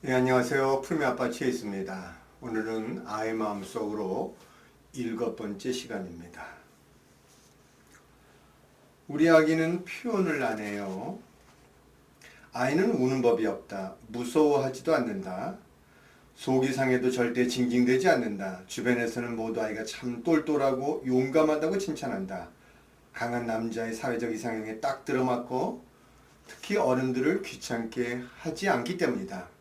네, 안녕하세요. 푸르미 아빠 치에스입니다. 오늘은 아이 마음속으로 7번째 시간입니다. 우리 아기는 표현을 안 해요. 아이는 우는 법이 없다. 무서워하지도 않는다. 속이 상해도 절대 징징대지 않는다. 주변에서는 모두 아이가 참 똘똘하고 용감하다고 칭찬한다. 강한 남자의 사회적 이상형에 딱 들어맞고 특히 어른들을 귀찮게 하지 않기 때문이다.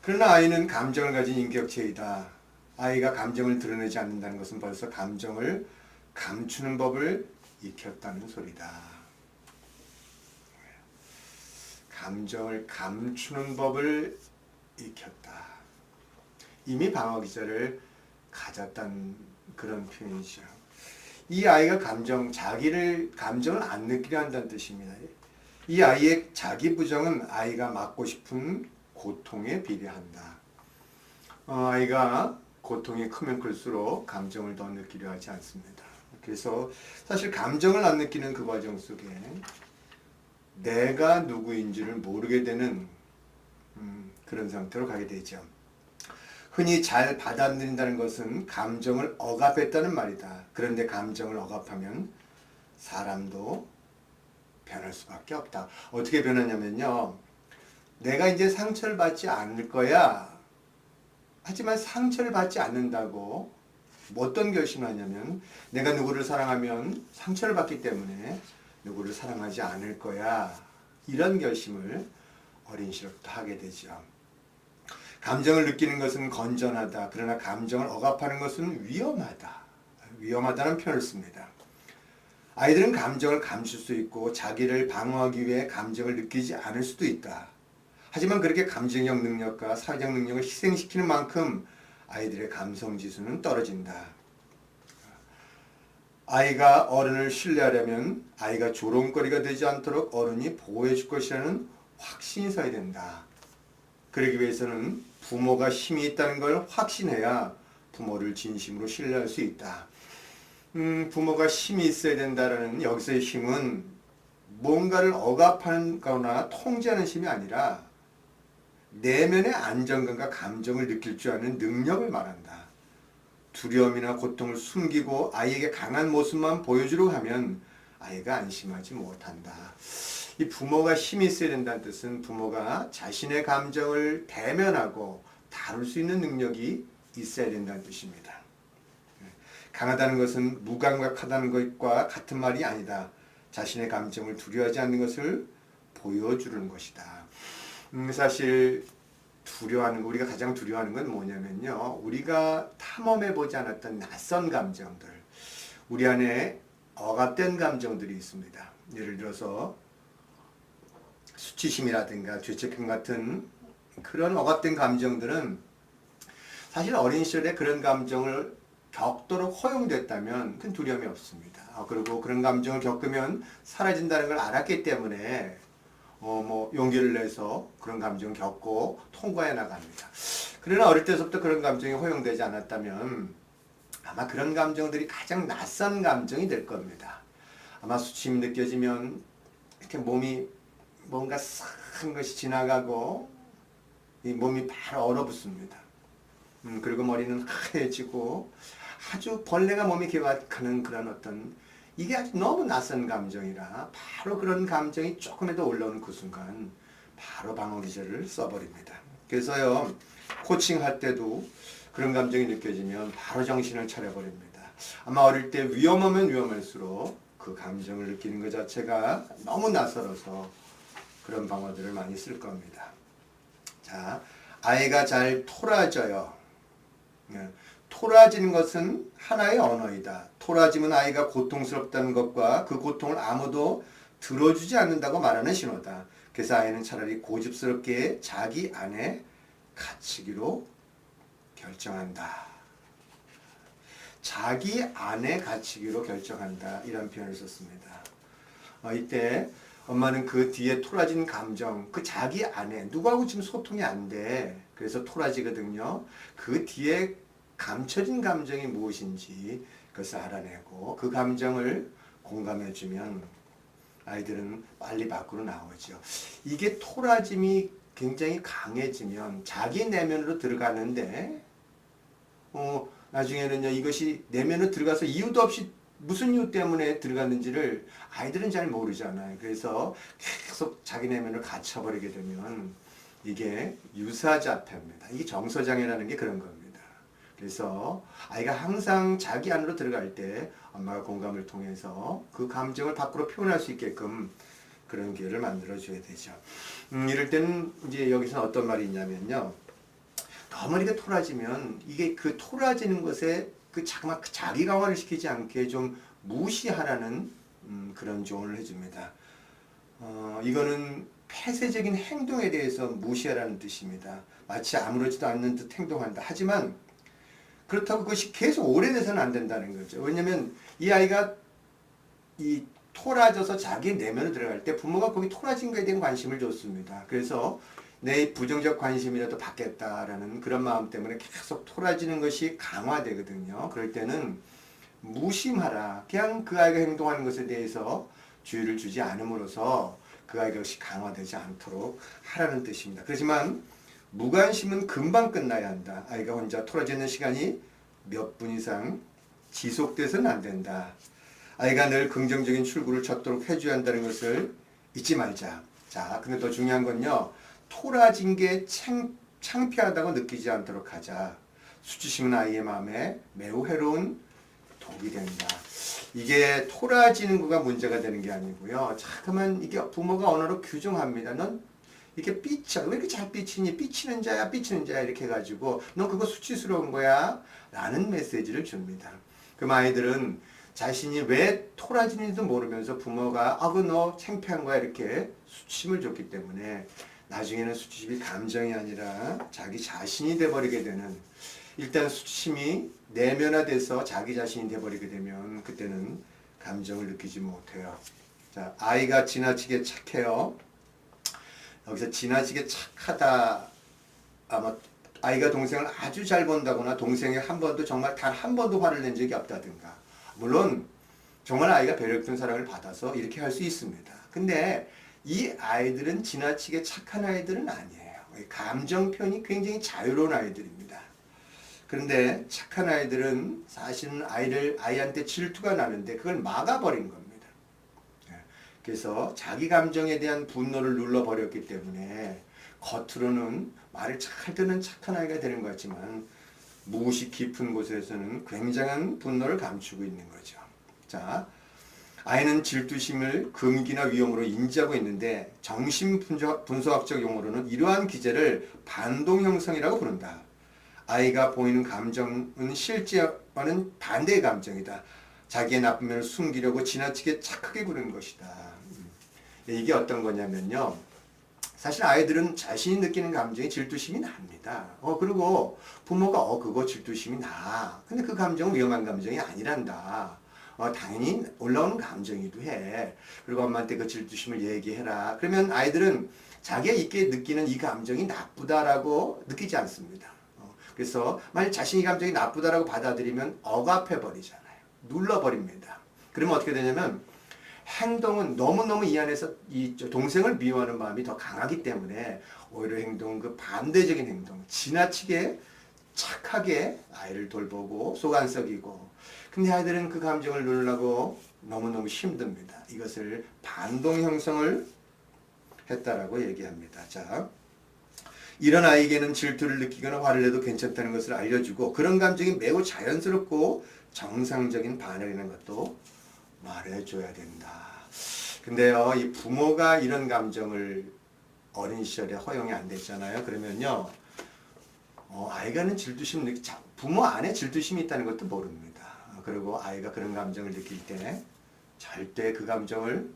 그러나 아이는 감정을 가진 인격체이다. 아이가 감정을 드러내지 않는다는 것은 벌써 감정을 감추는 법을 익혔다는 소리다. 감정을 감추는 법을 익혔다. 이미 방어 기제를 가졌다는 그런 표현이죠. 이 아이가 감정을 안 느끼려 한다는 뜻입니다. 이 아이의 자기 부정은 아이가 맡고 싶은 고통에 비례한다. 아이가 고통이 크면 클수록 감정을 더 느끼려 하지 않습니다. 그래서 사실 감정을 안 느끼는 그 과정 속에 내가 누구인지를 모르게 되는 그런 상태로 가게 되죠. 흔히 잘 받아들인다는 것은 감정을 억압했다는 말이다. 그런데 감정을 억압하면 사람도 변할 수밖에 없다. 어떻게 변하냐면요. 내가 이제 상처를 받지 않을 거야. 하지만 상처를 받지 않는다고 어떤 결심을 하냐면 내가 누구를 사랑하면 상처를 받기 때문에 누구를 사랑하지 않을 거야. 이런 결심을 어린 시절부터 하게 되죠. 감정을 느끼는 것은 건전하다. 그러나 감정을 억압하는 것은 위험하다. 위험하다는 표현을 씁니다. 아이들은 감정을 감출 수 있고 자기를 방어하기 위해 감정을 느끼지 않을 수도 있다. 하지만 그렇게 감정적 능력과 사회적 능력을 희생시키는 만큼 아이들의 감성 지수는 떨어진다. 아이가 어른을 신뢰하려면 아이가 조롱거리가 되지 않도록 어른이 보호해 줄 것이라는 확신이 서야 된다. 그러기 위해서는 부모가 힘이 있다는 걸 확신해야 부모를 진심으로 신뢰할 수 있다. 부모가 힘이 있어야 된다는 여기서의 힘은 뭔가를 억압하거나 통제하는 힘이 아니라 내면의 안정감과 감정을 느낄 줄 아는 능력을 말한다. 두려움이나 고통을 숨기고 아이에게 강한 모습만 보여주려고 하면 아이가 안심하지 못한다. 이 부모가 힘이 있어야 된다는 뜻은 부모가 자신의 감정을 대면하고 다룰 수 있는 능력이 있어야 된다는 뜻입니다. 강하다는 것은 무감각하다는 것과 같은 말이 아니다. 자신의 감정을 두려워하지 않는 것을 보여주는 것이다. 사실 우리가 가장 두려워하는 건 뭐냐면요. 우리가 탐험해보지 않았던 낯선 감정들, 우리 안에 억압된 감정들이 있습니다. 예를 들어서 수치심이라든가 죄책감 같은 그런 억압된 감정들은 사실 어린 시절에 그런 감정을 겪도록 허용됐다면 큰 두려움이 없습니다. 그리고 그런 감정을 겪으면 사라진다는 걸 알았기 때문에 용기를 내서 그런 감정을 겪고 통과해 나갑니다. 그러나 어릴 때부터 그런 감정이 허용되지 않았다면 아마 그런 감정들이 가장 낯선 감정이 될 겁니다. 아마 수침이 느껴지면 이렇게 몸이 뭔가 싹한 것이 지나가고 이 몸이 바로 얼어붙습니다. 그리고 머리는 하얘지고 아주 벌레가 몸에 기박하는 그런 어떤 이게 아주 너무 낯선 감정이라 바로 그런 감정이 조금이라도 올라오는 그 순간 바로 방어 기제를 써버립니다. 그래서요 코칭할 때도 그런 감정이 느껴지면 바로 정신을 차려버립니다. 아마 어릴 때 위험하면 위험할수록 그 감정을 느끼는 것 자체가 너무 낯설어서 그런 방어들을 많이 쓸 겁니다. 자, 아이가 잘 토라져요. 토라지는 것은 하나의 언어이다. 토라지면 아이가 고통스럽다는 것과 그 고통을 아무도 들어주지 않는다고 말하는 신호다. 그래서 아이는 차라리 고집스럽게 자기 안에 갇히기로 결정한다. 자기 안에 갇히기로 결정한다. 이런 표현을 썼습니다. 이때 엄마는 그 뒤에 토라진 감정, 그 자기 안에 누구하고 지금 소통이 안 돼. 그래서 토라지거든요. 그 뒤에 감춰진 감정이 무엇인지 그것을 알아내고 그 감정을 공감해주면 아이들은 빨리 밖으로 나오죠. 이게 토라짐이 굉장히 강해지면 자기 내면으로 들어가는데 나중에는요 이것이 내면으로 들어가서 이유도 없이 무슨 이유 때문에 들어갔는지를 아이들은 잘 모르잖아요. 그래서 계속 자기 내면을 갇혀버리게 되면 이게 유사자폐입니다. 이게 정서장애라는 게 그런 겁니다. 그래서 아이가 항상 자기 안으로 들어갈 때 엄마가 공감을 통해서 그 감정을 밖으로 표현할 수 있게끔 그런 기회를 만들어줘야 되죠. 이럴 때는 이제 여기서 어떤 말이 있냐면요. 너무 이렇게 토라지면 이게 그 토라지는 것에 그 자기 강화를 시키지 않게 좀 무시하라는 그런 조언을 해줍니다. 이거는 폐쇄적인 행동에 대해서 무시하라는 뜻입니다. 마치 아무렇지도 않는 듯 행동한다. 하지만 그렇다고 그것이 계속 오래돼서는 안 된다는 거죠. 왜냐하면 이 아이가 이 토라져서 자기 내면으로 들어갈 때 부모가 거기 토라진 거에 대한 관심을 줬습니다. 그래서 내 부정적 관심이라도 받겠다라는 그런 마음 때문에 계속 토라지는 것이 강화되거든요. 그럴 때는 무심하라. 그냥 그 아이가 행동하는 것에 대해서 주의를 주지 않음으로써 그 아이가 것이 강화되지 않도록 하라는 뜻입니다. 그렇지만 무관심은 금방 끝나야 한다. 아이가 혼자 토라지는 시간이 몇 분 이상 지속돼서는 안 된다. 아이가 늘 긍정적인 출구를 찾도록 해줘야 한다는 것을 잊지 말자. 자, 근데 더 중요한 건요. 토라진 게 창피하다고 느끼지 않도록 하자. 수치심은 아이의 마음에 매우 해로운 독이 된다. 이게 토라지는 거가 문제가 되는 게 아니고요. 자꾸만 이게 부모가 언어로 규정합니다. 넌 이렇게 삐쳐. 왜 이렇게 잘 삐치니? 삐치는 자야, 삐치는 자야. 이렇게 해가지고 넌 그거 수치스러운 거야. 라는 메시지를 줍니다. 그럼 아이들은 자신이 왜 토라지는지도 모르면서 부모가 그 너 창피한 거야. 이렇게 수치심을 줬기 때문에 나중에는 수치심이 감정이 아니라 자기 자신이 돼버리게 되는 일단 수치심이 내면화돼서 자기 자신이 돼버리게 되면 그때는 감정을 느끼지 못해요. 자, 아이가 지나치게 착해요. 여기서 지나치게 착하다. 아마 아이가 동생을 아주 잘 본다거나 동생이 한 번도 정말 단 한 번도 화를 낸 적이 없다든가. 물론 정말 아이가 배려 깊은 사랑을 받아서 이렇게 할 수 있습니다. 근데 이 아이들은 지나치게 착한 아이들은 아니에요. 감정 표현이 굉장히 자유로운 아이들입니다. 그런데 착한 아이들은 사실은 아이한테 질투가 나는데 그걸 막아버린 겁니다. 그래서 자기 감정에 대한 분노를 눌러버렸기 때문에 겉으로는 말을 잘 듣는 착한 아이가 되는 것 같지만 무의식 깊은 곳에서는 굉장한 분노를 감추고 있는 거죠. 자, 아이는 질투심을 금기나 위험으로 인지하고 있는데 정신분석학적 용어로는 이러한 기제를 반동형성이라고 부른다. 아이가 보이는 감정은 실제와는 반대의 감정이다. 자기의 나쁜 면을 숨기려고 지나치게 착하게 구는 것이다. 이게 어떤 거냐면요. 사실 아이들은 자신이 느끼는 감정이 질투심이 납니다. 그리고 부모가 그거 질투심이 나. 근데 그 감정은 위험한 감정이 아니란다. 당연히 올라오는 감정이기도 해. 그리고 엄마한테 그 질투심을 얘기해라. 그러면 아이들은 자기가 있게 느끼는 이 감정이 나쁘다라고 느끼지 않습니다. 그래서 만약 자신이 감정이 나쁘다라고 받아들이면 억압해버리잖아요. 눌러버립니다. 그러면 어떻게 되냐면 행동은 너무너무 이 안에서 이 동생을 미워하는 마음이 더 강하기 때문에 오히려 행동은 그 반대적인 행동, 지나치게 착하게 아이를 돌보고 속 안 썩이고 근데 아이들은 그 감정을 누르려고 너무너무 힘듭니다. 이것을 반동 형성을 했다라고 얘기합니다. 자, 이런 아이에게는 질투를 느끼거나 화를 내도 괜찮다는 것을 알려주고 그런 감정이 매우 자연스럽고 정상적인 반응이라는 것도 말해줘야 된다. 근데요, 이 부모가 이런 감정을 어린 시절에 허용이 안 됐잖아요. 그러면요, 아이가는 부모 안에 질투심이 있다는 것도 모릅니다. 그리고 아이가 그런 감정을 느낄 때 절대 그 감정을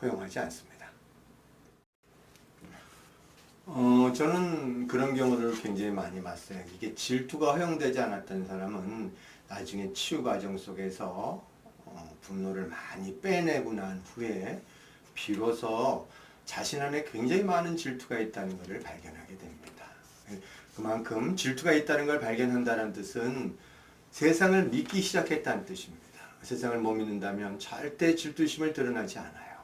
허용하지 않습니다. 저는 그런 경우를 굉장히 많이 봤어요. 이게 질투가 허용되지 않았던 사람은 나중에 치유 과정 속에서 분노를 많이 빼내고 난 후에 비로소 자신 안에 굉장히 많은 질투가 있다는 것을 발견하게 됩니다. 그만큼 질투가 있다는 걸 발견한다는 뜻은 세상을 믿기 시작했다는 뜻입니다. 세상을 못 믿는다면 절대 질투심을 드러나지 않아요.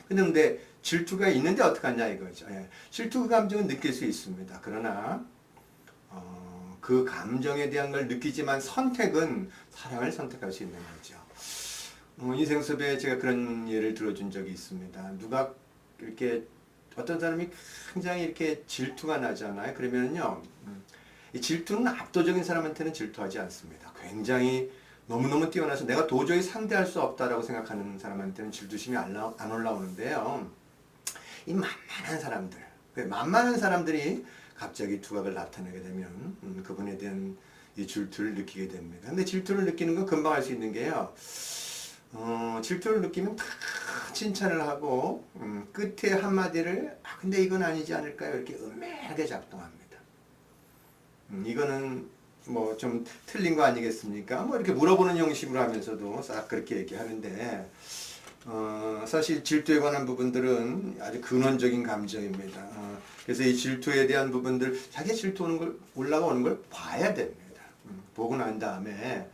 근데 질투가 있는데 어떡하냐 이거죠. 예. 질투 감정은 느낄 수 있습니다. 그러나 그 감정에 대한 걸 느끼지만 선택은 사랑을 선택할 수 있는 거죠. 인생 수업에 제가 그런 예를 들어준 적이 있습니다. 누가 이렇게 어떤 사람이 굉장히 이렇게 질투가 나잖아요. 그러면요, 이 질투는 압도적인 사람한테는 질투하지 않습니다. 굉장히 너무너무 뛰어나서 내가 도저히 상대할 수 없다라고 생각하는 사람한테는 질투심이 안 올라오는데요. 이 만만한 사람들이 갑자기 두각을 나타내게 되면 그분에 대한 이 질투를 느끼게 됩니다. 근데 질투를 느끼는 건 금방 할 수 있는 게요. 질투를 느끼면 다 칭찬을 하고 끝에 한마디를 근데 이건 아니지 않을까요? 이렇게 은밀하게 작동합니다. 이거는 뭐 좀 틀린 거 아니겠습니까? 뭐 이렇게 물어보는 형식으로 하면서도 싹 그렇게 얘기하는데 사실 질투에 관한 부분들은 아주 근원적인 감정입니다. 그래서 이 질투에 대한 부분들 자기 질투 올라오는 걸 봐야 됩니다. 보고 난 다음에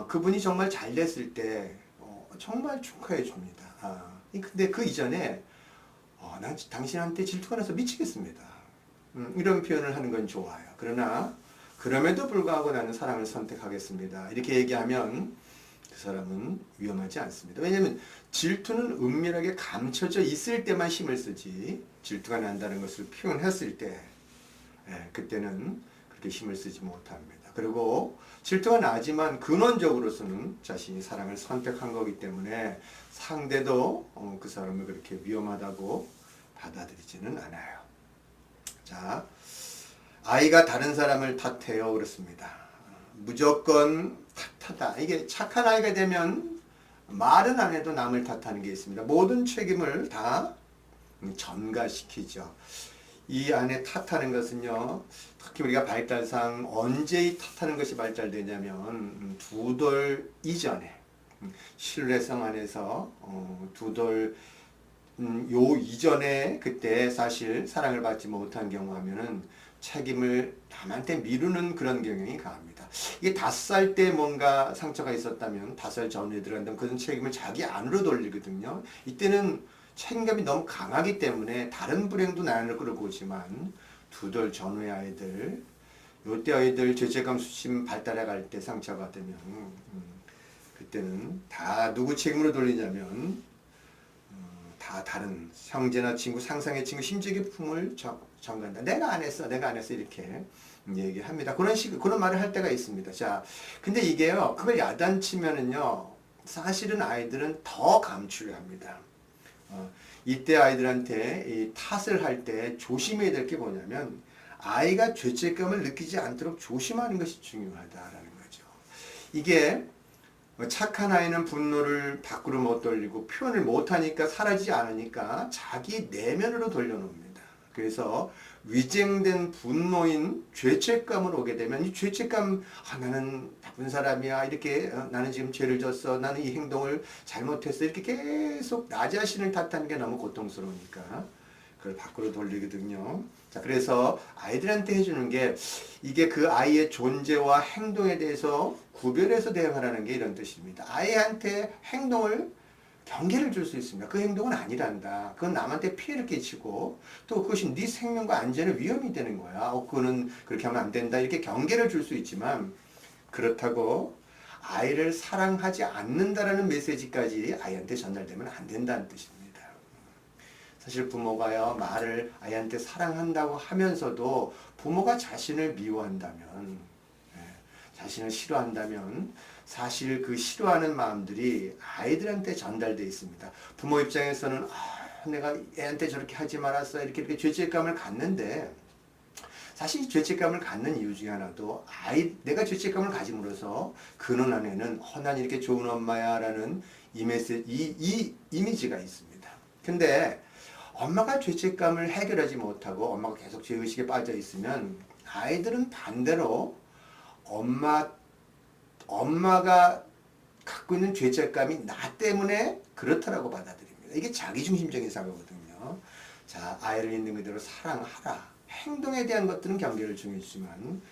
그분이 정말 잘 됐을 때 정말 축하해 줍니다. 근데 그 이전에 난 당신한테 질투가 나서 미치겠습니다. 이런 표현을 하는 건 좋아요. 그러나 그럼에도 불구하고 나는 사랑을 선택하겠습니다. 이렇게 얘기하면 그 사람은 위험하지 않습니다. 왜냐하면 질투는 은밀하게 감춰져 있을 때만 힘을 쓰지 질투가 난다는 것을 표현했을 때 그때는 그렇게 힘을 쓰지 못합니다. 그리고 질투가 나지만 근원적으로서는 자신이 사랑을 선택한 거기 때문에 상대도 그 사람을 그렇게 위험하다고 받아들이지는 않아요. 자, 아이가 다른 사람을 탓해요 그렇습니다. 무조건 탓하다. 이게 착한 아이가 되면 말은 안 해도 남을 탓하는 게 있습니다. 모든 책임을 다 전가시키죠. 이 안에 탓하는 것은요, 특히 우리가 발달상 언제 탓하는 것이 발달되냐면 두 돌 이전에 신뢰성 안에서 두 돌 요 이전에 그때 사실 사랑을 받지 못한 경우 하면은 책임을 남한테 미루는 그런 경향이 강합니다. 이게 5살 때 뭔가 상처가 있었다면 5살 전에 들어간다면 그런 책임을 자기 안으로 돌리거든요. 이때는 책임감이 너무 강하기 때문에 다른 불행도 나를 끌고 오지만 2돌 전후의 아이들, 요때 아이들 죄책감 수심 발달해 갈 때 상처가 되면 그때는 다 누구 책임으로 돌리냐면 다 다른 형제나 친구, 상상의 친구, 심지어 품을 전가한다. 내가 안 했어 이렇게 얘기합니다. 그런 말을 할 때가 있습니다. 자, 근데 이게요, 그걸 야단치면은요, 사실은 아이들은 더 감추려 합니다. 이때 아이들한테 이 탓을 할 때 조심해야 될 게 뭐냐면 아이가 죄책감을 느끼지 않도록 조심하는 것이 중요하다라는 거죠. 이게 착한 아이는 분노를 밖으로 못 돌리고 표현을 못하니까 사라지지 않으니까 자기 내면으로 돌려놓습니다. 그래서 위증된 분노인 죄책감을 오게 되면 이 죄책감, 나는 나쁜 사람이야, 이렇게 나는 지금 죄를 졌어, 나는 이 행동을 잘못했어, 이렇게 계속 나 자신을 탓하는 게 너무 고통스러우니까 그걸 밖으로 돌리거든요. 자, 그래서 아이들한테 해주는 게 이게 그 아이의 존재와 행동에 대해서 구별해서 대응하라는 게 이런 뜻입니다. 아이한테 행동을 경계를 줄 수 있습니다. 그 행동은 아니란다. 그건 남한테 피해를 끼치고 또 그것이 네 생명과 안전에 위험이 되는 거야. 그거는 그렇게 하면 안 된다. 이렇게 경계를 줄 수 있지만 그렇다고 아이를 사랑하지 않는다라는 메시지까지 아이한테 전달되면 안 된다는 뜻입니다. 사실 부모가요, 말을 아이한테 사랑한다고 하면서도 부모가 자신을 미워한다면, 자신을 싫어한다면 사실 그 싫어하는 마음들이 아이들한테 전달되어 있습니다. 부모 입장에서는 내가 애한테 저렇게 하지 말았어 이렇게 죄책감을 갖는데 사실 죄책감을 갖는 이유 중에 하나도 내가 죄책감을 가짐으로써 그는 안에는 난 이렇게 좋은 엄마야 라는 이 이미지가 있습니다. 근데 엄마가 죄책감을 해결하지 못하고 엄마가 계속 죄의식에 빠져 있으면 아이들은 반대로 엄마가 갖고 있는 죄책감이 나 때문에 그렇다라고 받아들입니다. 이게 자기중심적인 사고거든요. 자, 아이를 있는 그대로 사랑하라. 행동에 대한 것들은 경계를 중요하지만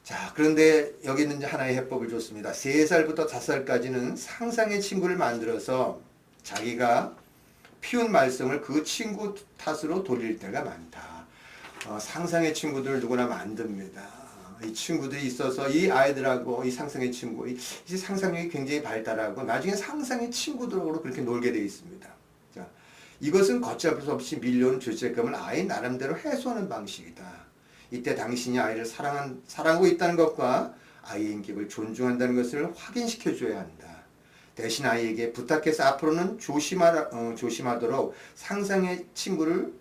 자, 그런데 여기는 이제 하나의 해법을 줬습니다. 3살부터 5살까지는 상상의 친구를 만들어서 자기가 피운 말썽을 그 친구 탓으로 돌릴 때가 많다. 상상의 친구들 누구나 만듭니다. 이 친구들이 있어서 이 아이들하고 이 상상의 친구, 이 상상력이 굉장히 발달하고 나중에 상상의 친구들하고 그렇게 놀게 되어 있습니다. 자, 이것은 걷잡을 수 없이 밀려오는 죄책감을 아이 나름대로 해소하는 방식이다. 이때 당신이 아이를 사랑하고 있다는 것과 아이의 인격을 존중한다는 것을 확인시켜 줘야 한다. 대신 아이에게 부탁해서 앞으로는 조심하도록 상상의 친구를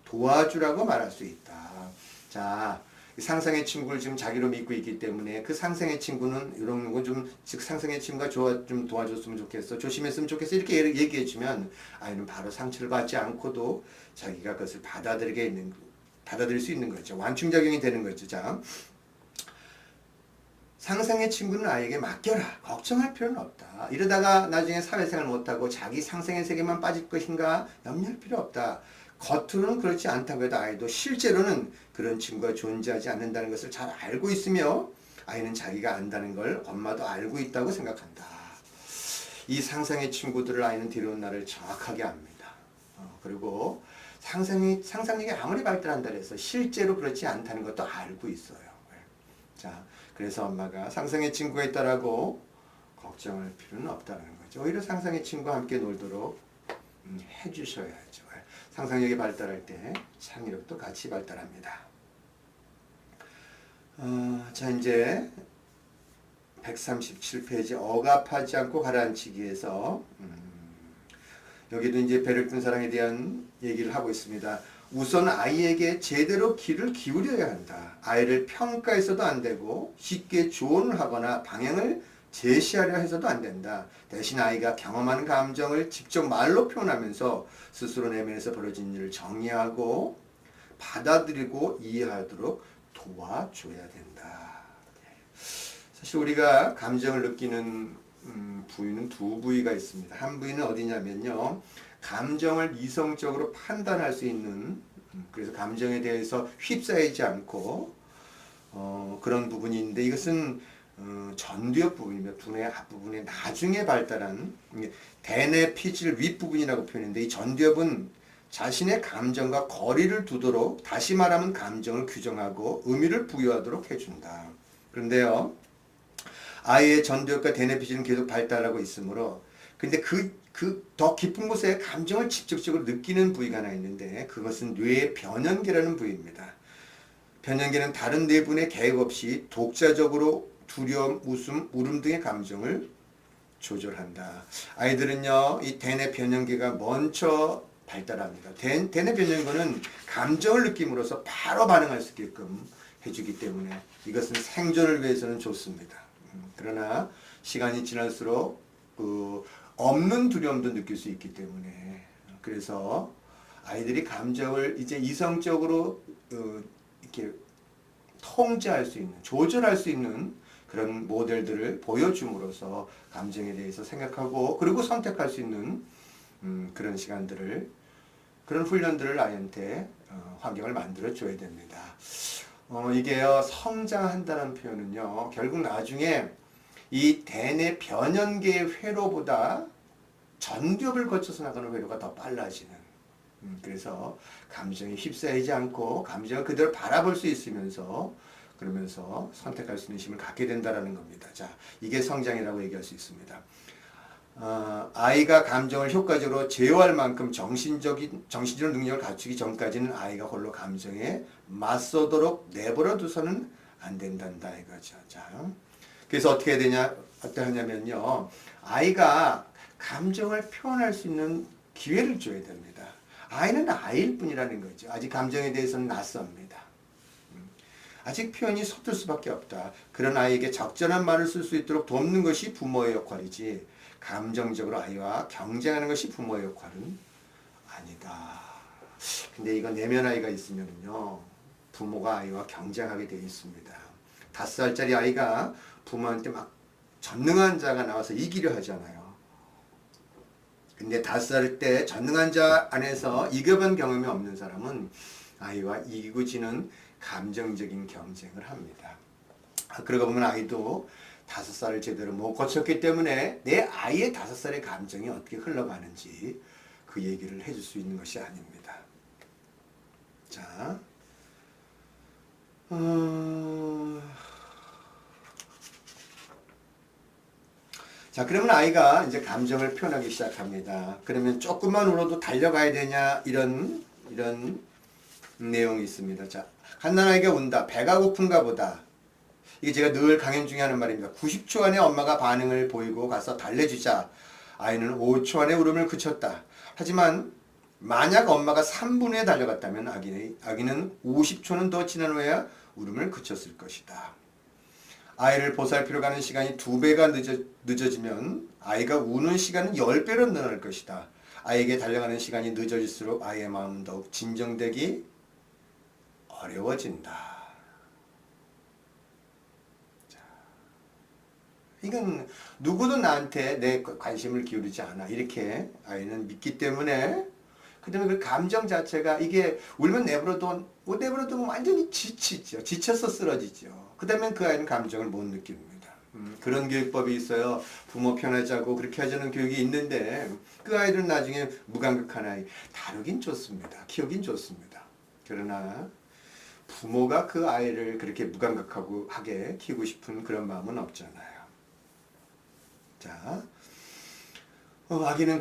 도와주라고 말할 수 있다. 자, 상상의 친구를 지금 자기로 믿고 있기 때문에 그 상상의 친구는 이런 거 좀, 즉 상상의 친구가 좀 도와줬으면 좋겠어, 조심했으면 좋겠어, 이렇게 얘기해주면 아이는 바로 상처를 받지 않고도 자기가 그것을 받아들일 수 있는 거죠. 완충작용이 되는 거죠. 자, 상상의 친구는 아이에게 맡겨라. 걱정할 필요는 없다. 이러다가 나중에 사회생활 못하고 자기 상상의 세계만 빠질 것인가 염려할 필요 없다. 겉으로는 그렇지 않다고 해도 아이도 실제로는 그런 친구가 존재하지 않는다는 것을 잘 알고 있으며 아이는 자기가 안다는 걸 엄마도 알고 있다고 생각한다. 이 상상의 친구들을 아이는 데려온 날을 정확하게 압니다. 그리고 상상력이 아무리 발달한다 해서 실제로 그렇지 않다는 것도 알고 있어요. 자, 그래서 엄마가 상상의 친구가 있다라고 걱정할 필요는 없다는 거죠. 오히려 상상의 친구와 함께 놀도록 해주셔야죠. 상상력이 발달할 때 창의력도 같이 발달합니다. 자, 이제 137페이지 억압하지 않고 가라앉히기에서 여기도 이제 배를 든 사랑에 대한 얘기를 하고 있습니다. 우선 아이에게 제대로 귀를 기울여야 한다. 아이를 평가해서도 안 되고 쉽게 조언을 하거나 방향을 제시하려 해서도 안 된다. 대신 아이가 경험하는 감정을 직접 말로 표현하면서 스스로 내면에서 벌어진 일을 정리하고 받아들이고 이해하도록 도와줘야 된다. 사실 우리가 감정을 느끼는 부위는 두 부위가 있습니다. 한 부위는 어디냐면요, 감정을 이성적으로 판단할 수 있는, 그래서 감정에 대해서 휩싸이지 않고 그런 부분이 있는데, 이것은 전두엽 부분이며 두뇌 앞부분에 나중에 발달한 대뇌 피질 윗부분이라고 표현했는데, 이 전두엽은 자신의 감정과 거리를 두도록, 다시 말하면 감정을 규정하고 의미를 부여하도록 해준다. 그런데요, 아이의 전두엽과 대뇌 피질은 계속 발달하고 있으므로, 근데 더 깊은 곳에 감정을 직접적으로 느끼는 부위가 하나 있는데, 그것은 뇌의 변연계라는 부위입니다. 변연계는 다른 내분의 계획 없이 독자적으로 두려움, 웃음, 울음 등의 감정을 조절한다. 아이들은요, 이 대뇌 변연계가 먼저 발달합니다. 대뇌 변연계는 감정을 느낌으로써 바로 반응할 수 있게끔 해주기 때문에 이것은 생존을 위해서는 좋습니다. 그러나 시간이 지날수록 없는 두려움도 느낄 수 있기 때문에, 그래서 아이들이 감정을 이제 이성적으로 이렇게 통제할 수 있는, 조절할 수 있는 그런 모델들을 보여줌으로써 감정에 대해서 생각하고 그리고 선택할 수 있는 그런 시간들을, 그런 훈련들을 아이한테 환경을 만들어 줘야 됩니다. 이게요, 성장한다는 표현은요, 결국 나중에 이 대뇌 변연계의 회로보다 전두엽을 거쳐서 나가는 회로가 더 빨라지는, 그래서 감정에 휩싸이지 않고 감정을 그대로 바라볼 수 있으면서, 그러면서 선택할 수 있는 힘을 갖게 된다는 겁니다. 자, 이게 성장이라고 얘기할 수 있습니다. 아이가 감정을 효과적으로 제어할 만큼 정신적 능력을 갖추기 전까지는 아이가 홀로 감정에 맞서도록 내버려 두서는 안 된단다 이거죠. 자, 그래서 어떻게 하냐면요, 아이가 감정을 표현할 수 있는 기회를 줘야 됩니다. 아이는 아이일 뿐이라는 거죠. 아직 감정에 대해서는 낯섭니다. 아직 표현이 서툴 수밖에 없다. 그런 아이에게 적절한 말을 쓸 수 있도록 돕는 것이 부모의 역할이지, 감정적으로 아이와 경쟁하는 것이 부모의 역할은 아니다. 근데 이거 내면 아이가 있으면요, 부모가 아이와 경쟁하게 되어 있습니다. 5살짜리 아이가 부모한테 막 전능한 자가 나와서 이기려 하잖아요. 근데 5살 때 전능한 자 안에서 이겨본 경험이 없는 사람은 아이와 이기고 지는 감정적인 경쟁을 합니다. 그러고 보면 아이도 5살을 제대로 못 거쳤기 때문에 내 아이의 5살의 감정이 어떻게 흘러가는지 그 얘기를 해줄 수 있는 것이 아닙니다. 자, 자, 그러면 아이가 이제 감정을 표현하기 시작합니다. 그러면 조금만 울어도 달려가야 되냐 이런 내용이 있습니다. 자, 갓난아이가 운다. 배가 고픈가 보다. 이게 제가 늘 강연 중에 하는 말입니다. 90초 안에 엄마가 반응을 보이고 가서 달래주자. 아이는 5초 안에 울음을 그쳤다. 하지만 만약 엄마가 3분 후에 달려갔다면 아기는 50초는 더 지난 후에야 울음을 그쳤을 것이다. 아이를 보살피러 가는 시간이 2배가 늦어지면 아이가 우는 시간은 10배로 늘어날 것이다. 아이에게 달려가는 시간이 늦어질수록 아이의 마음은 더욱 진정되기 어려워진다. 자, 이건 누구도 나한테 내 관심을 기울이지 않아. 이렇게 아이는 믿기 때문에 그 다음에 그 감정 자체가 이게 울면 내버려두면 완전히 지치죠. 지쳐서 쓰러지죠. 그 다음에 그 아이는 감정을 못 느낍니다. 그런 교육법이 있어요. 부모 편하자고 그렇게 하자는 교육이 있는데 그 아이들은 나중에 무감각한 아이 다루긴 좋습니다. 키우긴 좋습니다. 그러나 부모가 그 아이를 그렇게 무감각하게 키우고 싶은 그런 마음은 없잖아요. 자, 아기는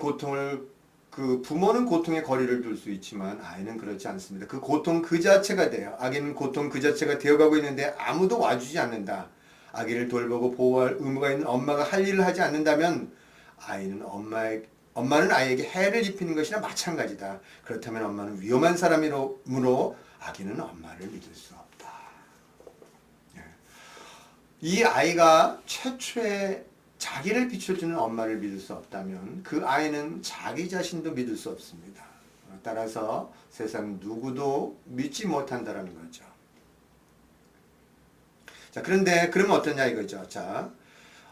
부모는 고통에 거리를 둘 수 있지만 아이는 그렇지 않습니다. 그 고통 그 자체가 돼요. 아기는 고통 그 자체가 되어가고 있는데 아무도 와주지 않는다. 아기를 돌보고 보호할 의무가 있는 엄마가 할 일을 하지 않는다면 엄마는 아이에게 해를 입히는 것이나 마찬가지다. 그렇다면 엄마는 위험한 사람이므로 아기는 엄마를 믿을 수 없다. 이 아이가 최초의 자기를 비춰주는 엄마를 믿을 수 없다면 그 아이는 자기 자신도 믿을 수 없습니다. 따라서 세상 누구도 믿지 못한다는 거죠. 자, 그런데 그러면 어떠냐 이거죠. 자,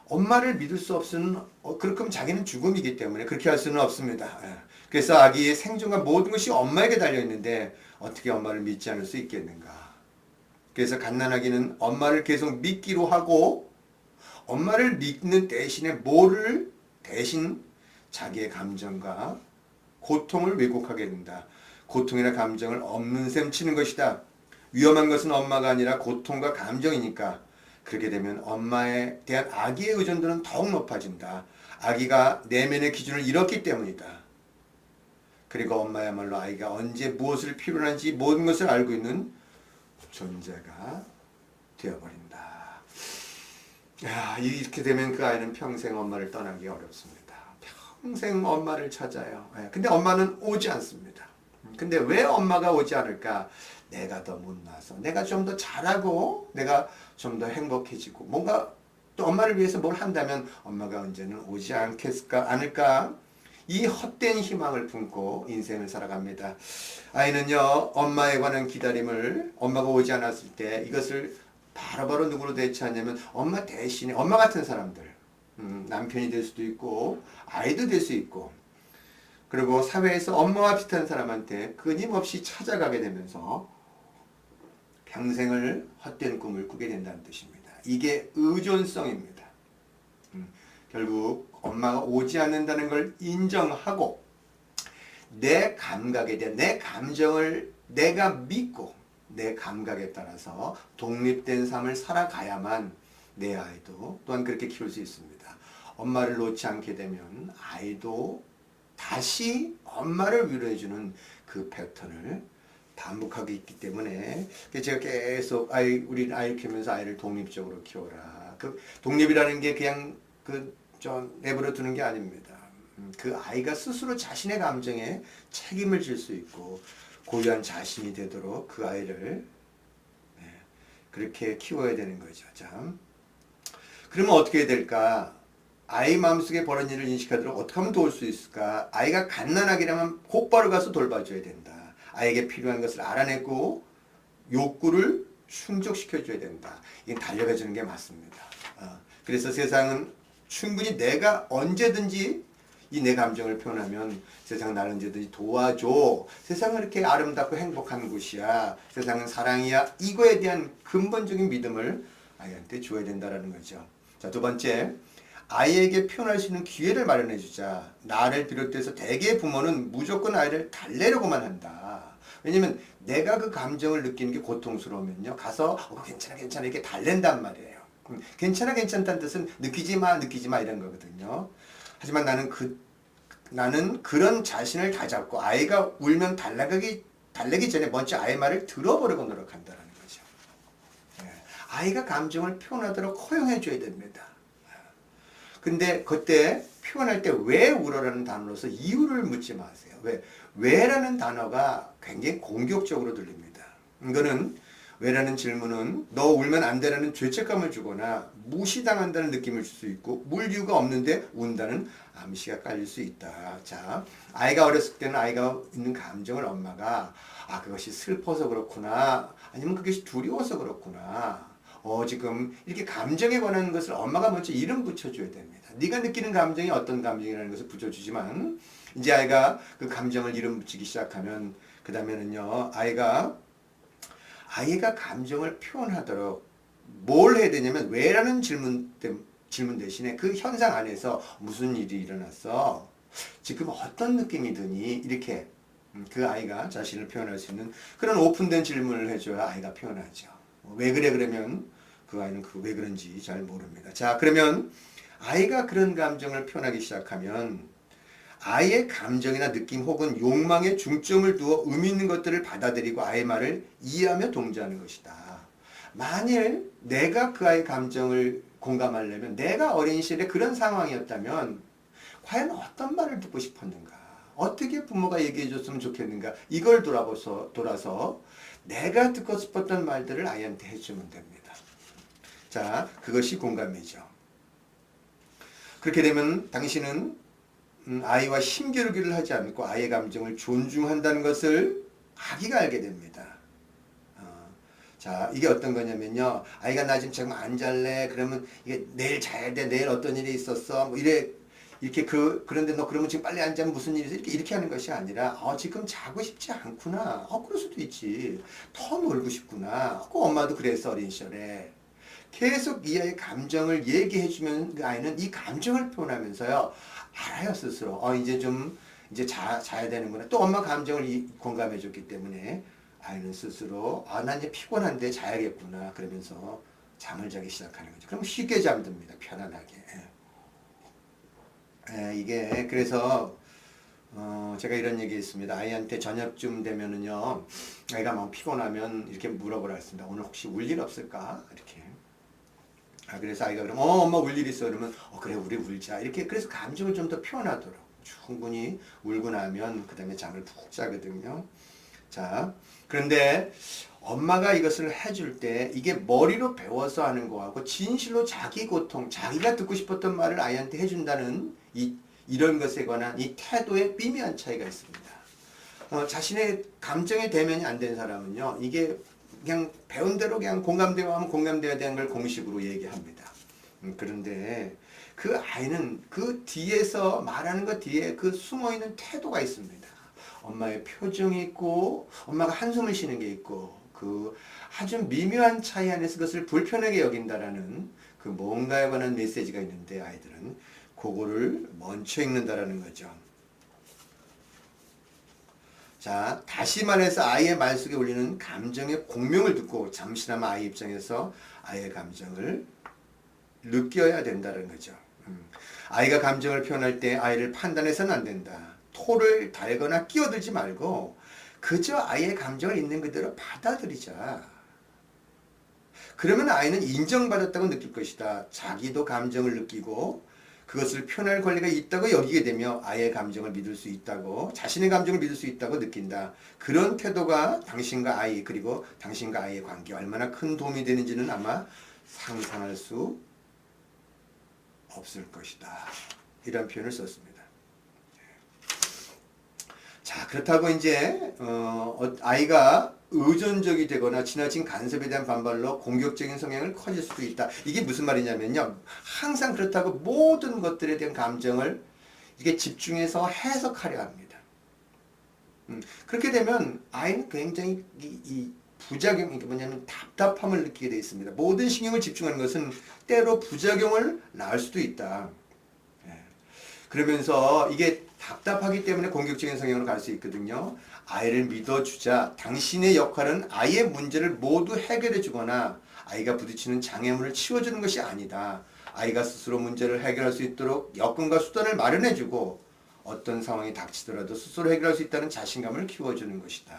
엄마를 믿을 수 없으면 그렇게 자기는 죽음이기 때문에 그렇게 할 수는 없습니다. 그래서 아기의 생존과 모든 것이 엄마에게 달려있는데 어떻게 엄마를 믿지 않을 수 있겠는가. 그래서 갓난아기는 엄마를 계속 믿기로 하고 엄마를 믿는 대신에 대신 자기의 감정과 고통을 왜곡하게 된다. 고통이나 감정을 없는 셈 치는 것이다. 위험한 것은 엄마가 아니라 고통과 감정이니까 그렇게 되면 엄마에 대한 아기의 의존도는 더욱 높아진다. 아기가 내면의 기준을 잃었기 때문이다. 그리고 엄마야말로 아이가 언제 무엇을 필요로 하는지 모든 것을 알고 있는 존재가 되어버린다. 이렇게 되면 그 아이는 평생 엄마를 떠나기 어렵습니다. 평생 엄마를 찾아요. 근데 엄마는 오지 않습니다. 근데 왜 엄마가 오지 않을까? 내가 더 못나서, 내가 좀 더 잘하고, 내가 좀 더 행복해지고, 뭔가 또 엄마를 위해서 뭘 한다면 엄마가 언제는 오지 않을까? 이 헛된 희망을 품고 인생을 살아갑니다. 아이는요, 엄마에 관한 기다림을 엄마가 오지 않았을 때 이것을 바로바로 누구로 대체하냐면 엄마 대신에 엄마 같은 사람들, 남편이 될 수도 있고 아이도 될 수 있고 그리고 사회에서 엄마와 비슷한 사람한테 끊임없이 찾아가게 되면서 평생을 헛된 꿈을 꾸게 된다는 뜻입니다. 이게 의존성입니다. 결국 엄마가 오지 않는다는 걸 인정하고 내 감각에 대한 내 감정을 내가 믿고 내 감각에 따라서 독립된 삶을 살아가야만 내 아이도 또한 그렇게 키울 수 있습니다. 엄마를 놓지 않게 되면 아이도 다시 엄마를 위로해주는 그 패턴을 반복하고 있기 때문에 제가 계속 우리 아이를 키우면서 아이를 독립적으로 키워라. 그 독립이라는 게 그냥 내버려 두는 게 아닙니다. 그 아이가 스스로 자신의 감정에 책임을 질 수 있고 고유한 자신이 되도록 그 아이를 그렇게 키워야 되는 거죠. 참. 그러면 어떻게 될까? 아이 마음속에 벌어진 일을 인식하도록 어떻게 하면 도울 수 있을까? 아이가 갓난아기라면 곧바로 가서 돌봐줘야 된다. 아이에게 필요한 것을 알아내고 욕구를 충족시켜줘야 된다. 이게 달려가주는 게 맞습니다. 그래서 세상은 충분히 내가 언제든지 이 내 감정을 표현하면 세상 나를 언제든지 도와줘. 세상은 이렇게 아름답고 행복한 곳이야. 세상은 사랑이야. 이거에 대한 근본적인 믿음을 아이한테 줘야 된다는 거죠. 자, 두 번째, 아이에게 표현할 수 있는 기회를 마련해 주자. 나를 비롯해서 대개 부모는 무조건 아이를 달래려고만 한다. 왜냐면 내가 그 감정을 느끼는 게 고통스러우면요. 가서 괜찮아 괜찮아 이렇게 달랜단 말이에요. 괜찮아 괜찮다는 뜻은 느끼지 마 이런 거거든요. 하지만 나는 그런 자신을 다잡고 아이가 울면 달래기 전에 먼저 아이의 말을 들어보려고 노력한다는 거죠. 아이가 감정을 표현하도록 허용해 줘야 됩니다. 근데 그때 표현할 때 왜 울어라는 단어로서 이유를 묻지 마세요. 왜라는 단어가 굉장히 공격적으로 들립니다. 이거는 왜라는 질문은 너 울면 안 되라는 죄책감을 주거나 무시당한다는 느낌을 줄 수 있고 울 이유가 없는데 운다는 암시가 깔릴 수 있다. 자, 아이가 어렸을 때는 아이가 있는 감정을 엄마가 그것이 슬퍼서 그렇구나 아니면 그것이 두려워서 그렇구나 지금 이렇게 감정에 관한 것을 엄마가 먼저 이름 붙여줘야 됩니다. 네가 느끼는 감정이 어떤 감정이라는 것을 붙여주지만 이제 아이가 그 감정을 이름 붙이기 시작하면 그 다음에는요 아이가 감정을 표현하도록 뭘 해야 되냐면 왜라는 질문 대신에 그 현상 안에서 무슨 일이 일어났어? 지금 어떤 느낌이 드니? 이렇게 그 아이가 자신을 표현할 수 있는 그런 오픈된 질문을 해줘야 아이가 표현하죠. 왜 그래 그러면 그 아이는 그 왜 그런지 잘 모릅니다. 자, 그러면 아이가 그런 감정을 표현하기 시작하면 아이의 감정이나 느낌 혹은 욕망에 중점을 두어 의미 있는 것들을 받아들이고 아이의 말을 이해하며 동조하는 것이다. 만일 내가 그 아이의 감정을 공감하려면 내가 어린 시절에 그런 상황이었다면 과연 어떤 말을 듣고 싶었는가? 어떻게 부모가 얘기해 줬으면 좋겠는가? 이걸 돌아서 내가 듣고 싶었던 말들을 아이한테 해주면 됩니다. 자, 그것이 공감이죠. 그렇게 되면 당신은 아이와 힘겨루기를 하지 않고 아이의 감정을 존중한다는 것을 아기가 알게 됩니다. 자, 이게 어떤 거냐면요. 아이가 나 지금 안 잘래. 그러면 이게 내일 자야 돼. 내일 어떤 일이 있었어. 뭐 이렇게 그런데 너 그러면 지금 빨리 안 자면 무슨 일이 있어? 이렇게 하는 것이 아니라 지금 자고 싶지 않구나. 그럴 수도 있지. 더 놀고 싶구나. 엄마도 그랬어 어린 시절에. 계속 이 아이의 감정을 얘기해주면 그 아이는 이 감정을 표현하면서요. 알아요 스스로. 이제 자야 되는구나. 또 엄마 감정을 공감해줬기 때문에 아이는 스스로 나 이제 피곤한데 자야겠구나. 그러면서 잠을 자기 시작하는 거죠. 그럼 쉽게 잠듭니다. 편안하게. 이게 그래서 제가 이런 얘기 했습니다. 아이한테 저녁쯤 되면은요. 아이가 막 피곤하면 이렇게 물어보라 했습니다. 오늘 혹시 울 일 없을까? 이렇게. 그래서 아이가 그러면 엄마 울 일 있어 그러면 그래 우리 울자 이렇게 그래서 감정을 좀 더 표현하도록 충분히 울고 나면 그 다음에 잠을 푹 자거든요. 자, 그런데 엄마가 이것을 해줄 때 이게 머리로 배워서 하는 거하고 진실로 자기 고통 자기가 듣고 싶었던 말을 아이한테 해준다는 이런 것에 관한 이 태도에 미묘한 차이가 있습니다. 자신의 감정의 대면이 안 된 사람은요 이게 그냥 배운 대로 그냥 공감되어 하면 공감되어야 되는 걸 공식으로 얘기합니다. 그런데 그 아이는 그 뒤에서 말하는 것 뒤에 그 숨어있는 태도가 있습니다. 엄마의 표정이 있고 엄마가 한숨을 쉬는 게 있고 그 아주 미묘한 차이 안에서 그것을 불편하게 여긴다라는 그 뭔가에 관한 메시지가 있는데 아이들은 그거를 먼저 읽는다라는 거죠. 자, 다시 말해서 아이의 말 속에 울리는 감정의 공명을 듣고 잠시나마 아이 입장에서 아이의 감정을 느껴야 된다는 거죠. 아이가 감정을 표현할 때 아이를 판단해서는 안 된다. 토를 달거나 끼어들지 말고 그저 아이의 감정을 있는 그대로 받아들이자. 그러면 아이는 인정받았다고 느낄 것이다. 자기도 감정을 느끼고 그것을 표현할 권리가 있다고 여기게 되며 아이의 감정을 믿을 수 있다고 자신의 감정을 믿을 수 있다고 느낀다. 그런 태도가 당신과 아이 그리고 당신과 아이의 관계에 얼마나 큰 도움이 되는지는 아마 상상할 수 없을 것이다. 이런 표현을 썼습니다. 자, 그렇다고 이제 아이가 의존적이 되거나 지나친 간섭에 대한 반발로 공격적인 성향을 커질 수도 있다. 이게 무슨 말이냐면요. 항상 그렇다고 모든 것들에 대한 감정을 이게 집중해서 해석하려 합니다. 그렇게 되면 아이는 굉장히 부작용, 이게 뭐냐면 답답함을 느끼게 되어 있습니다. 모든 신경을 집중하는 것은 때로 부작용을 낳을 수도 있다. 예. 그러면서 이게 답답하기 때문에 공격적인 성향으로 갈 수 있거든요. 아이를 믿어주자. 당신의 역할은 아이의 문제를 모두 해결해 주거나 아이가 부딪히는 장애물을 치워주는 것이 아니다. 아이가 스스로 문제를 해결할 수 있도록 여건과 수단을 마련해 주고 어떤 상황이 닥치더라도 스스로 해결할 수 있다는 자신감을 키워주는 것이다.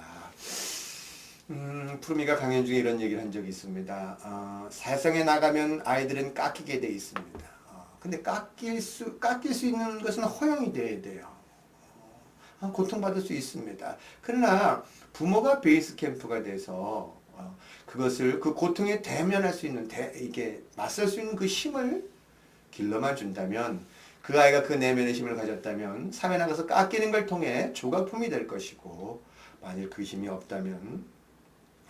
푸르미가 강연 중에 이런 얘기를 한 적이 있습니다. 세상에 나가면 아이들은 깎이게 돼 있습니다. 근데 깎일 수 있는 것은 허용이 돼야 돼요. 고통받을 수 있습니다. 그러나 부모가 베이스 캠프가 돼서 그것을 그 고통에 대면할 수 있는 이게 맞설 수 있는 그 힘을 길러만 준다면 그 아이가 그 내면의 힘을 가졌다면 사회 나가서 깎이는 걸 통해 조각품이 될 것이고 만일 그 힘이 없다면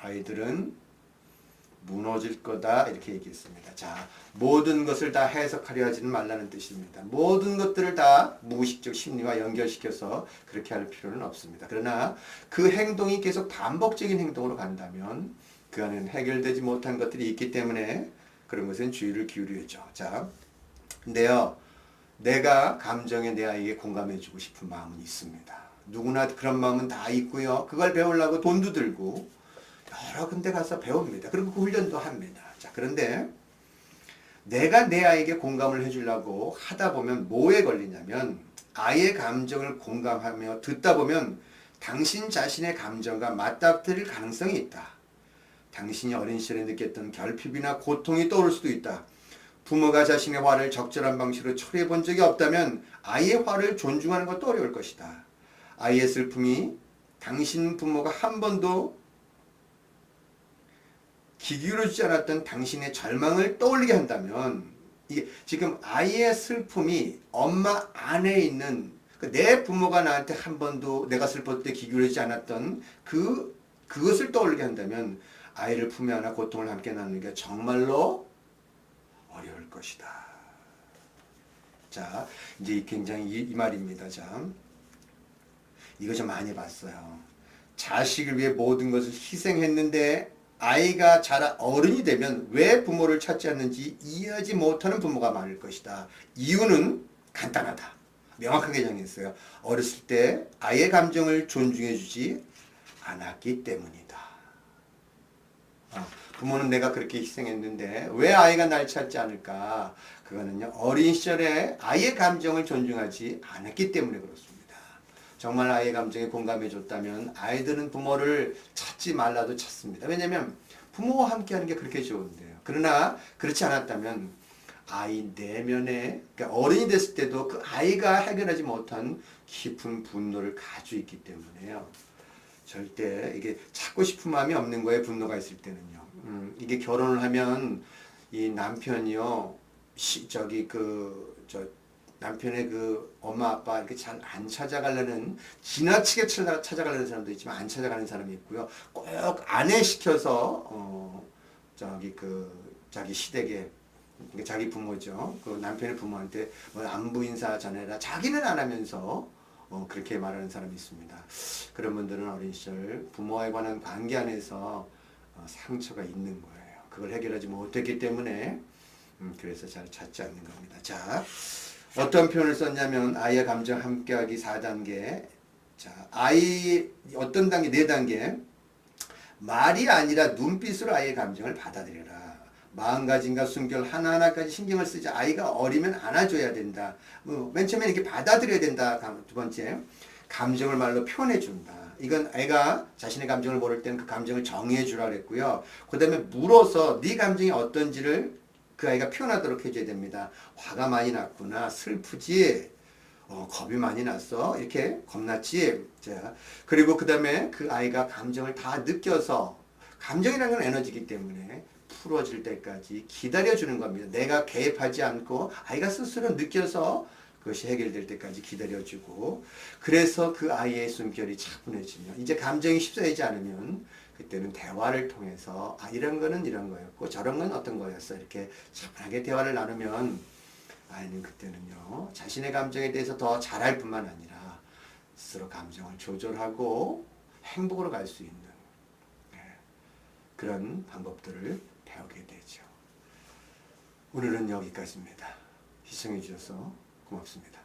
아이들은 무너질 거다 이렇게 얘기했습니다. 자, 모든 것을 다 해석하려 하지는 말라는 뜻입니다. 모든 것들을 다 무의식적 심리와 연결시켜서 그렇게 할 필요는 없습니다. 그러나 그 행동이 계속 반복적인 행동으로 간다면 그 안에는 해결되지 못한 것들이 있기 때문에 그런 것엔 주의를 기울여야죠. 자, 근데요, 내가 감정에 내 아이에게 공감해주고 싶은 마음은 있습니다. 누구나 그런 마음은 다 있고요. 그걸 배우려고 돈도 들고 여러 군데 가서 배웁니다. 그리고 그 훈련도 합니다. 자, 그런데 내가 내 아이에게 공감을 해주려고 하다 보면 뭐에 걸리냐면 아이의 감정을 공감하며 듣다 보면 당신 자신의 감정과 맞닥뜨릴 가능성이 있다. 당신이 어린 시절에 느꼈던 결핍이나 고통이 떠오를 수도 있다. 부모가 자신의 화를 적절한 방식으로 처리해 본 적이 없다면 아이의 화를 존중하는 것도 어려울 것이다. 아이의 슬픔이 당신 부모가 한 번도 귀 기울여주지 않았던 당신의 절망을 떠올리게 한다면 이게 지금 아이의 슬픔이 엄마 안에 있는 내 부모가 나한테 한 번도 내가 슬펐을 때 귀 기울여주지 않았던 그것을 떠올리게 한다면 아이를 품에 안아 고통을 함께 나누는 게 정말로 어려울 것이다. 자, 이제 굉장히 이 말입니다. 자, 이거 좀 많이 봤어요. 자식을 위해 모든 것을 희생했는데 아이가 자라 어른이 되면 왜 부모를 찾지 않는지 이해하지 못하는 부모가 많을 것이다. 이유는 간단하다. 명확하게 정했어요. 어렸을 때 아이의 감정을 존중해주지 않았기 때문이다. 부모는 내가 그렇게 희생했는데 왜 아이가 날 찾지 않을까? 그거는요, 어린 시절에 아이의 감정을 존중하지 않았기 때문에 그렇습니다. 정말 아이의 감정에 공감해줬다면 아이들은 부모를 찾지 말라도 찾습니다. 왜냐하면 부모와 함께하는 게 그렇게 좋은데요. 그러나 그렇지 않았다면 아이 내면에, 그러니까 어른이 됐을 때도 그 아이가 해결하지 못한 깊은 분노를 가지고 있기 때문에요. 절대 이게 찾고 싶은 마음이 없는 거예요. 분노가 있을 때는요. 이게 결혼을 하면 이 남편이요, 남편의 그 엄마 아빠 이렇게 잘 안 찾아가려는, 지나치게 찾아가려는 사람도 있지만 안 찾아가는 사람이 있고요. 꼭 아내 시켜서 자기 시댁에, 자기 부모죠. 그 남편의 부모한테 뭐 안부 인사 전해라. 자기는 안 하면서 그렇게 말하는 사람이 있습니다. 그런 분들은 어린 시절 부모에 관한 관계 안에서 상처가 있는 거예요. 그걸 해결하지 못했기 때문에 그래서 잘 찾지 않는 겁니다. 자, 어떤 표현을 썼냐면 아이의 감정 함께하기 4단계. 자, 아이 어떤 단계? 4단계. 말이 아니라 눈빛으로 아이의 감정을 받아들여라. 마음가짐과 숨결 하나하나까지 신경을 쓰지. 아이가 어리면 안아줘야 된다. 맨 처음에 이렇게 받아들여야 된다. 2번째, 감정을 말로 표현해준다. 이건 애가 자신의 감정을 모를 때는 그 감정을 정의해주라 그랬고요. 그 다음에 물어서 네 감정이 어떤지를 그 아이가 표현하도록 해줘야 됩니다. 화가 많이 났구나. 슬프지? 겁이 많이 났어. 이렇게 겁났지? 자, 그리고 그 다음에 그 아이가 감정을 다 느껴서, 감정이라는 건 에너지이기 때문에 풀어질 때까지 기다려주는 겁니다. 내가 개입하지 않고 아이가 스스로 느껴서 그것이 해결될 때까지 기다려주고, 그래서 그 아이의 숨결이 차분해지면, 이제 감정이 휩싸이지 않으면 그때는 대화를 통해서 이런 거는 이런 거였고 저런 건 어떤 거였어, 이렇게 차분하게 대화를 나누면 아이는 그때는요, 자신의 감정에 대해서 더 잘할 뿐만 아니라 스스로 감정을 조절하고 행복으로 갈 수 있는, 그런 방법들을 배우게 되죠. 오늘은 여기까지입니다. 시청해 주셔서 고맙습니다.